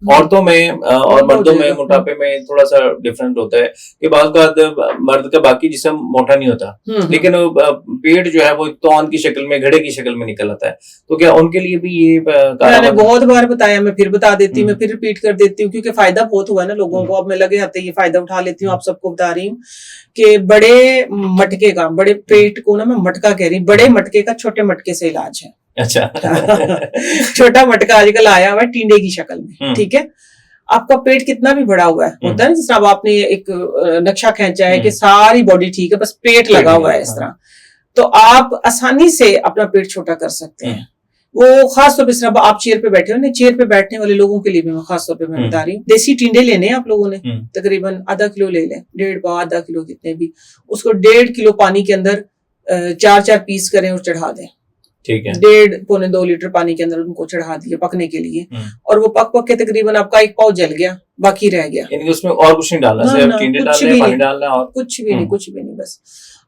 औरतों में और हो मर्दों में जाएगा। मोटापे में थोड़ा सा डिफरेंट होता है कि बात मर्द का बाकी जिस्म मोटा नहीं होता, लेकिन पेट जो है वो तौन की शक्ल में, घड़े की शक्ल में निकल आता है। तो क्या उनके लिए भी ये मैंने बहुत बार बताया, मैं फिर बता देती हूँ, मैं फिर रिपीट कर देती हूँ, क्योंकि फायदा बहुत हुआ है ना लोगों को। अब मैं लगे हाथे ये फायदा उठा लेती हूँ, आप सबको बता रही हूँ कि बड़े मटके का, बड़े पेट को ना मैं मटका कह रही हूँ, बड़े मटके का छोटे मटके से इलाज है। अच्छा। छोटा मटका आजकल आया हुआ है टींडे की शक्ल में, ठीक है। आपका पेट कितना भी बड़ा हुआ है, होता है ना, जिस तरह आपने एक नक्शा खींचा है कि सारी बॉडी ठीक है, बस पेट लगा हुआ है इस तरह, तो आप आसानी से अपना पेट छोटा कर सकते हैं। वो खास तौर पर आप चेयर पे बैठे हो ना, चेयर पे बैठने वाले लोगों के लिए भी मैं खास तौर पे मैं बता रही हूँ। देसी टिंडे लेने हैं आप लोगों ने, तकरीबन आधा किलो ले लें, 1.5 आधा किलो कितने भी, उसको 1.5 किलो पानी के अंदर 4-4 पीस करें और चढ़ा दें। ठीक है। 1.5 पौने 2 लीटर पानी के अंदर उनको चढ़ा दिए पकने के लिए, और वो पक के तकरीबन आपका 1 पाव जल गया, बाकी रह गया। यानी उसमें और कुछ नहीं डालना, सिर्फ टिंडे डालने, पानी डालना और कुछ भी नहीं, बस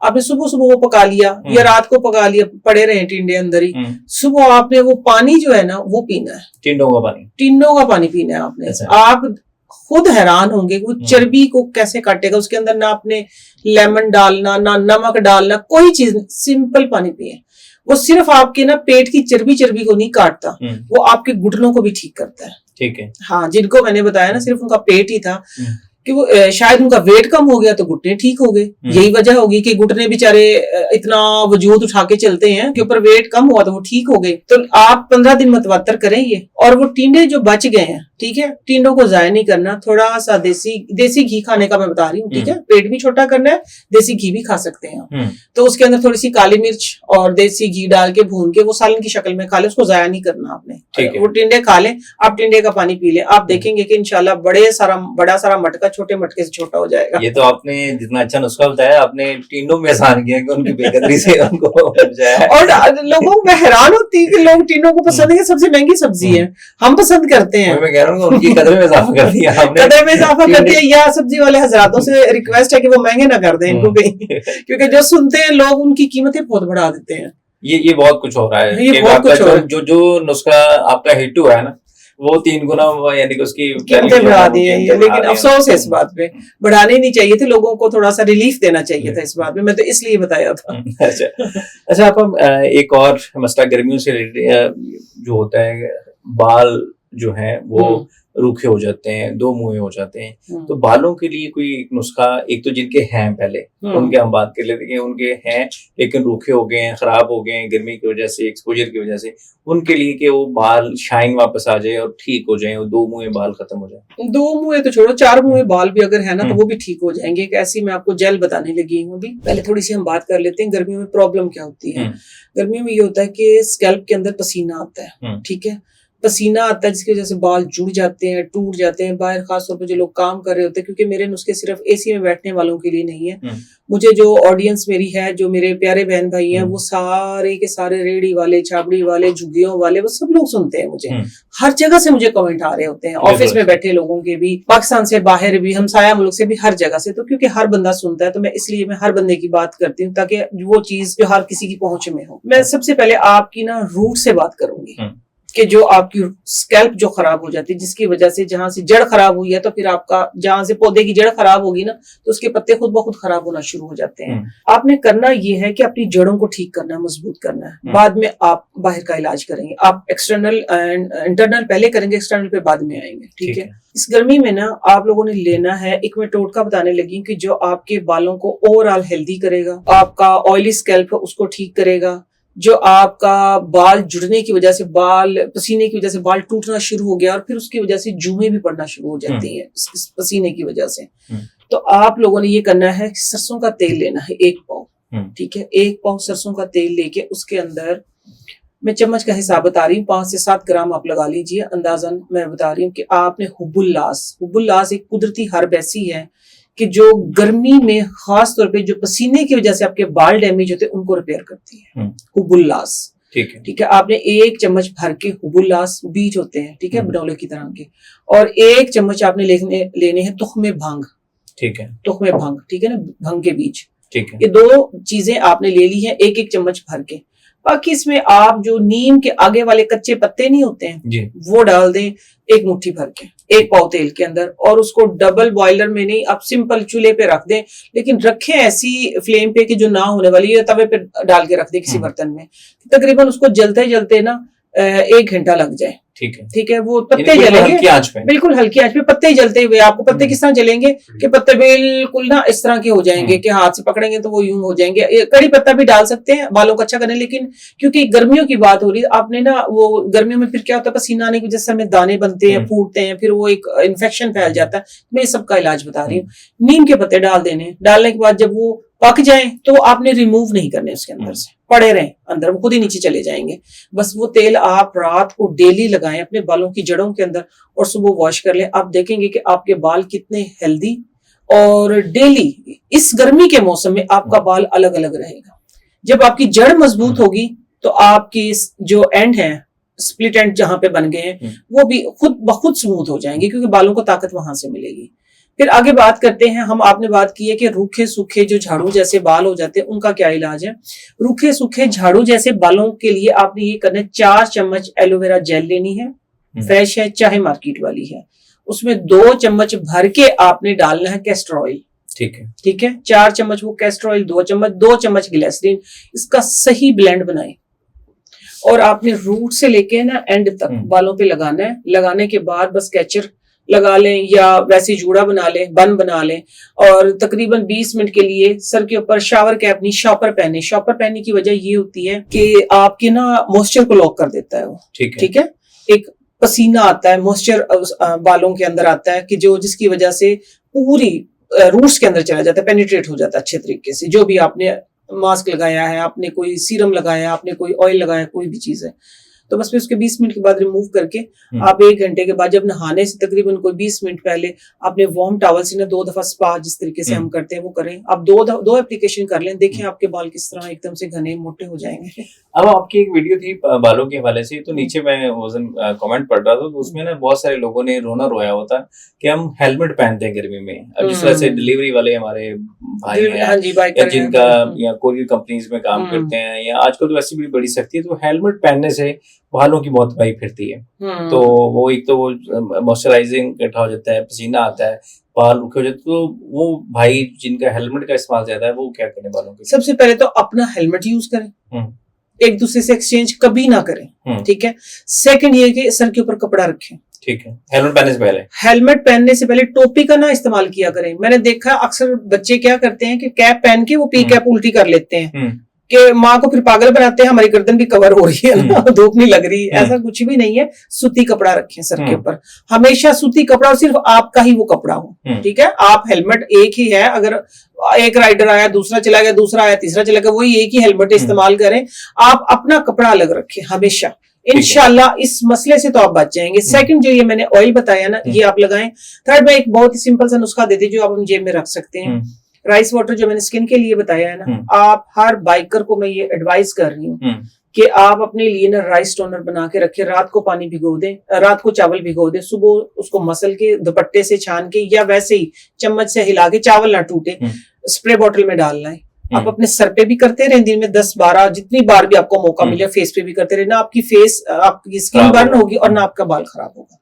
आपने सुबह सुबह वो पका लिया या रात को पका लिया, पड़े रहे टिंडे अंदर ही, सुबह आपने वो पानी जो है ना वो पीना है, टिंडों का पानी पीना है आपने। आप खुद हैरान होंगे वो चर्बी को कैसे काटेगा, उसके अंदर ना आपने लेमन डालना, ना नमक डालना, कोई चीज नहीं, सिंपल पानी पिए। वो सिर्फ आपके ना पेट की चर्बी को नहीं काटता, वो आपके घुटनों को भी ठीक करता है। ठीक है। हाँ, जिनको मैंने बताया ना सिर्फ उनका पेट ही था कि वो शायद उनका वेट कम हो गया तो घुटने ठीक हो गए। यही वजह होगी कि घुटने बेचारे इतना वजूद उठा के चलते हैं कि ऊपर वेट कम हुआ तो वो ठीक हो गए। तो आप 15 दिन मतवातर करें ये, और वो टिंडे जो बच गए हैं, ठीक है, टिंडों को जाया नहीं करना, थोड़ा सा देसी घी खाने का मैं बता रही हूँ, ठीक है, पेट भी छोटा करना है, देसी घी भी खा सकते हैं। तो उसके अंदर थोड़ी सी काली मिर्च और देसी घी डाल के भून के वो सालन की शक्ल में खा ले, उसको जाया नहीं करना आपने। वो टिंडे खा लें, आप टिंडे का पानी पी लें, आप देखेंगे कि इंशाल्लाह बड़ा सारा मटका छोटे मटके से छोटा हो जाएगा। ये तो आपने जितना अच्छा नुस्खा बताया, आपने टिंडों में आसान किया कि उनकी बेकदरी से उनको और लोगों को हैरान होती है कि लोग टिंडों को पसंद है, सबसे महंगी सब्जी है, हम पसंद करते हैं। मैं कह रहा हूँ उनकी कदर में इजाफा कर दिया आपने, कदर में इजाफा कर दिया। या सब्जी वाले हजरातों से रिक्वेस्ट है कि वो महंगे ना कर दें इनको कहीं, क्योंकि जो सुनते हैं लोग उनकी कीमतें बहुत बढ़ा देते हैं। ये बहुत कुछ हो रहा है, ये बहुत कुछ हो रहा है। जो नुस्खा आपका हिट हुआ है ना, वो 3 गुना यानी कि उसकी कीमतें बढ़ा दी है, लेकिन अफसोस है इस बात पे, बढ़ाने नहीं चाहिए थे, लोगों को थोड़ा सा रिलीफ देना चाहिए था इस बात में, मैं तो इसलिए बताया था। अच्छा, आप एक और मसला गर्मियों से जो होता है, बाल जो है वो रूखे हो जाते हैं, दो मुंहे हो जाते हैं, तो बालों के लिए कोई नुस्खा, एक तो जिनके हैं पहले उनके हम बात कर लेते हैं, उनके हैं लेकिन रूखे हो गए हैं, खराब हो गए हैं गर्मी की वजह से, एक्सपोजर की वजह से, उनके लिए कि वो बाल शाइन वापस आ जाए और ठीक हो जाए, दो मुंहे बाल खत्म हो जाए। 2 मुंहे तो छोड़ो, 4 मुंहे बाल भी अगर है ना तो वो भी ठीक हो जाएंगे। एक ऐसी मैं आपको जेल बताने लगी हूँ अभी, पहले थोड़ी सी हम बात कर लेते हैं गर्मियों में प्रॉब्लम क्या होती है। गर्मियों में ये होता है कि स्कैल्प के अंदर पसीना आता है, ठीक है, पसीना आता है जिसकी वजह से बाल जुड़ जाते हैं, टूट जाते हैं। बाहर खासतौर पर जो लोग काम कर रहे होते हैं, क्योंकि मेरे नुस्खे सिर्फ एसी में बैठने वालों के लिए नहीं है, मुझे जो ऑडियंस मेरी है, जो मेरे प्यारे बहन भाई हैं, वो सारे के सारे रेडी वाले, छाबड़ी वाले, झुग्गियों वाले, वो सब लोग सुनते हैं मुझे। हर जगह से मुझे कमेंट आ रहे होते हैं, ऑफिस में बैठे लोगों के भी, पाकिस्तान से बाहर भी, हमसाया मुल्क से भी, हर जगह से। तो क्योंकि हर बंदा सुनता है तो मैं इसलिए मैं हर बंदे की बात करती हूँ, ताकि वो चीज जो हर किसी की पहुंच में हो। मैं सबसे पहले आपकी ना रूट से बात करूंगी कि जो आपकी स्कैल्प जो खराब हो जाती है, जिसकी वजह से जहां से जड़ खराब हुई है, तो फिर आपका जहां से पौधे की जड़ खराब होगी ना, तो उसके पत्ते खुद ब खुद खराब होना शुरू हो जाते हैं। आपने करना ये है कि अपनी जड़ों को ठीक करना है, मजबूत करना है, बाद में आप बाहर का इलाज करेंगे। आप एक्सटर्नल इंटरनल पहले करेंगे, एक्सटर्नल पे बाद में आएंगे, ठीक है। इस गर्मी में ना आप लोगों ने लेना है, एक मैं टोटका बताने लगी कि जो आपके बालों को ओवरऑल हेल्दी करेगा, आपका ऑयली स्कैल्प उसको ठीक करेगा, जो आपका बाल जुड़ने की वजह से, बाल पसीने की वजह से बाल टूटना शुरू हो गया और फिर उसकी वजह से जुएं भी पड़ना शुरू हो जाती हैं पसीने की वजह से, तो आप लोगों ने ये करना है, सरसों का तेल लेना है 1 पाव, ठीक है, 1 पाव सरसों का तेल लेके उसके अंदर, मैं चम्मच का हिसाब बता रही हूँ, 5 से 7 ग्राम आप लगा लीजिए अंदाजन। मैं बता रही हूँ कि आपने हुब्बुल्लास एक कुदरती हर्ब ऐसी है कि जो गर्मी में खास तौर पे जो पसीने की वजह से आपके बाल डैमेज होते हैं उनको रिपेयर करती है, हुब्बुल्लास, ठीक है। आपने 1 चम्मच भर के हुब्बुल्लास, बीज होते हैं, ठीक है, बनौले की तरह के, और 1 चम्मच आपने लेने हैं तुख्मे भंग, ठीक है, तुख्मे भंग, ठीक है ना, भंग के बीज, ठीक है। ये 2 चीजें आपने ले ली हैं 1-1 चम्मच भर के। बाकी इसमें आप जो नीम के आगे वाले कच्चे पत्ते नहीं होते हैं जी। वो डाल दें एक मुट्ठी भर के, एक पाव तेल के अंदर, और उसको डबल बॉयलर में नहीं, आप सिंपल चूल्हे पे रख दें, लेकिन रखें ऐसी फ्लेम पे कि जो ना होने वाली है, तवे पे डाल के रख दें किसी बर्तन में, तकरीबन उसको जलते जलते ना 1 घंटा लग जाए। ठीक है, वो पत्ते जलेंगे हल्की आंच पे, बिल्कुल हल्की आंच पे, पत्ते ही जलते हुए। आपको पत्ते किस तरह जलेंगे कि पत्ते बिल्कुल ना इस तरह के हो जाएंगे कि हाथ से पकड़ेंगे तो वो यूं हो जाएंगे। कड़ी पत्ता भी डाल सकते हैं बालों को अच्छा करने, लेकिन क्योंकि गर्मियों की बात हो रही है, आपने ना वो गर्मियों में फिर क्या होता है, पसीना आने की वजह से हमें दाने बनते हैं, फूटते हैं, फिर वो एक इन्फेक्शन फैल जाता है। मैं सबका इलाज बता रही हूँ। नीम के पत्ते डाल देने, डालने के बाद जब वो पक जाए तो आपने रिमूव नहीं करने उसके अंदर से, पड़े रहें अंदर, वो खुद ही नीचे चले जाएंगे। बस वो तेल आप रात को डेली लगाएं अपने बालों की जड़ों के अंदर और सुबह वॉश कर लें। आप देखेंगे कि आपके बाल कितने हेल्दी, और डेली इस गर्मी के मौसम में आपका बाल अलग अलग रहेगा। जब आपकी जड़ मजबूत होगी तो आपकी जो एंड है, स्प्लिट एंड जहां पे बन गए हैं, वो भी खुद ब खुद स्मूथ हो जाएंगे, क्योंकि बालों को ताकत वहां से मिलेगी। फिर आगे बात करते हैं हम। आपने बात की है कि रूखे सूखे जो झाड़ू जैसे बाल हो जाते हैं उनका क्या इलाज है। रूखे सूखे झाड़ू जैसे बालों के लिए आपने ये करना है, 4 चम्मच एलोवेरा जेल लेनी है, फ्रेश है चाहे मार्केट वाली है। उसमें 2 चम्मच भर के आपने डालना है कैस्टर ऑयल। ठीक है, 4 चम्मच वो कैस्टर ऑयल, 2 चम्मच ग्लिसरीन। इसका सही ब्लेंड बनाएं और आपने रूट से लेके ना एंड तक बालों पे लगाना है। लगाने के बाद बस कैचर लगा लें या वैसे जूड़ा बना लें, बन बना लें, और तकरीबन 20 मिनट के लिए सर के ऊपर शावर कैप नहीं, शॉपर पहने। शॉपर पहनने की वजह ये होती है कि आपके ना मॉइस्चर को लॉक कर देता है वो। ठीक है, एक पसीना आता है, मॉइस्चर बालों के अंदर आता है कि जिसकी वजह से पूरी रूट्स के अंदर चला जाता है, पेनिट्रेट हो जाता है अच्छे तरीके से। जो भी आपने मास्क लगाया है, आपने कोई सीरम लगाया, आपने कोई ऑयल लगाया, कोई भी चीज है, तो बस फिर उसके 20 मिनट के बाद रिमूव करके आप 1 घंटे के बाद जब नहाने से तकरीबन कोई 20 मिनट पहले आपने वार्म टॉवल से ना 2 दफा स्पा जिस तरीके से हम करते हैं वो करें। आप 2 एप्लीकेशन कर लें, देखें आपके बाल किस तरह एकदम से घने मोटे हो जाएंगे। अब आपकी एक वीडियो थी बालों के हवाले से, तो नीचे मैं उस दिन कमेंट पढ़ रहा था, तो उसमें ना बहुत सारे लोगों ने रोना रोया होता कि हम हेलमेट पहनते हैं गर्मी में। अब जिस तरह से डिलीवरी वाले हमारे भाई हैं जिनका या कोरियर कंपनीज में काम करते हैं, या आजकल तो वैसे भी बड़ी सख्ती है, तो हेलमेट पहनने से बालों की बहुत भाई फिरती है। तो वो एक तो वो मॉइस्चराइजिंग इकट्ठा हो जाता है, पसीना आता है, बाल रुके हो जाते, तो वो भाई जिनका हेलमेट का इस्तेमाल ज्यादा है वो क्या करें बालों के? सबसे पहले तो अपना हेलमेट यूज करें, एक दूसरे से एक्सचेंज कभी ना करें। ठीक है, सेकंड ये कि सर के ऊपर कपड़ा रखें। ठीक है, हेलमेट पहनने से पहले टोपी का ना इस्तेमाल किया करें। मैंने देखा अक्सर बच्चे क्या करते हैं कि कैप पहन के वो पी कैप उल्टी कर लेते हैं कि माँ को फिर पागल बनाते हैं, हमारी गर्दन भी कवर हो रही है ना, धूप नहीं लग रही। ऐसा कुछ भी नहीं है। सूती कपड़ा रखें सर के ऊपर, हमेशा सूती कपड़ा, और सिर्फ आपका ही वो कपड़ा हो। ठीक है, आप हेलमेट एक ही है, अगर एक राइडर आया, दूसरा चला गया, दूसरा आया, तीसरा चला गया, वही एक ही हेलमेट इस्तेमाल करें। आप अपना कपड़ा अलग रखें हमेशा, इंशाल्लाह इस मसले से तो आप बच जाएंगे। सेकंड जो ये मैंने ऑयल बताया ना, ये आप लगाएं। थर्ड में एक बहुत ही सिंपल सा नुस्खा देती जो आप जेब में रख सकते हैं, राइस वाटर जो मैंने स्किन के लिए बताया है ना, आप हर बाइकर को मैं ये एडवाइस कर रही हूँ कि आप अपने लिए ना राइस टोनर बना के रखें। रात को पानी भिगो दें, रात को चावल भिगो दें, सुबह उसको मसल के दुपट्टे से छान के या वैसे ही चम्मच से हिला के, चावल ना टूटे, स्प्रे बॉटल में डालना है। आप अपने सर पे भी करते रहें, दिन में 10-12 जितनी बार भी आपको मौका मिले, फेस पे भी करते रहे ना। आपकी स्किन बर्न होगी और ना आपका बाल खराब होगा।